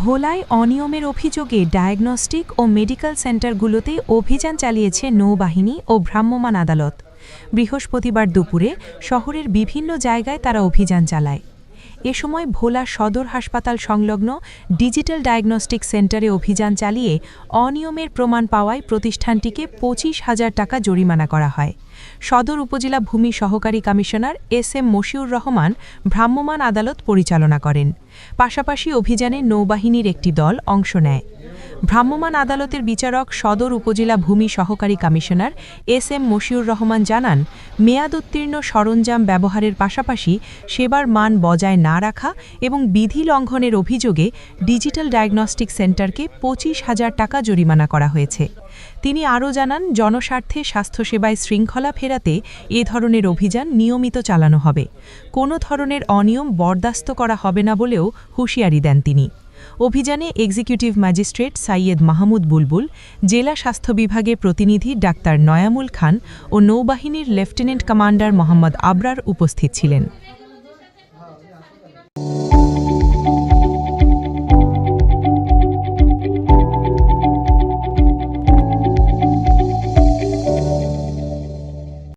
ভোলায় অনিয়মের অভিযোগে ডায়াগনস্টিক ও মেডিকেল সেন্টারগুলোতে অভিযান চালিয়েছে নৌবাহিনী ও ভ্রাম্যমাণ আদালত। বৃহস্পতিবার দুপুরে শহরের বিভিন্ন জায়গায় তারা অভিযান চালায়। এ সময় ভোলা সদর হাসপাতাল সংলগ্ন ডিজিটাল ডায়াগনস্টিক সেন্টারে অভিযান চালিয়ে অনিয়মের প্রমাণ পাওয়ায় প্রতিষ্ঠানটিকে ২৫,০০০ টাকা জরিমানা করা হয়। সদর উপজেলা ভূমি সহকারী কমিশনার এস.এম. মশিউর রহমান ভ্রাম্যমাণ আদালত পরিচালনা করেন। পাশাপাশি অভিযানে নৌবাহিনীর একটি দল অংশ নেয়। ভ্রাম্যমাণ আদালতের বিচারক সদর উপজেলা ভূমি সহকারী কমিশনার এস.এম. মশিউর রহমান জানান, মেয়াদোত্তীর্ণ সরঞ্জাম ব্যবহারের পাশাপাশি সেবার মান বজায় না রাখা এবং বিধি লঙ্ঘনের অভিযোগে ডিজিটাল ডায়াগনস্টিক সেন্টারকে ২৫,০০০ টাকা জরিমানা করা হয়েছে। তিনি আরও জানান, জনস্বার্থে স্বাস্থ্যসেবায় শৃঙ্খলা ফেরাতে এ ধরনের অভিযান নিয়মিত চালানো হবে। কোনো ধরনের অনিয়ম বরদাস্ত করা হবে না বলেও হুঁশিয়ারি দেন তিনি। অভিযানে এক্সিকিউটিভ ম্যাজিস্ট্রেট সাইয়েদ মাহমুদ বুলবুল, জেলা স্বাস্থ্য বিভাগের প্রতিনিধি ডাক্তার নয়ামুল খান ও নৌবাহিনীর লেফটেন্যান্ট কমান্ডার মোহাম্মদ আবরার উপস্থিত ছিলেন।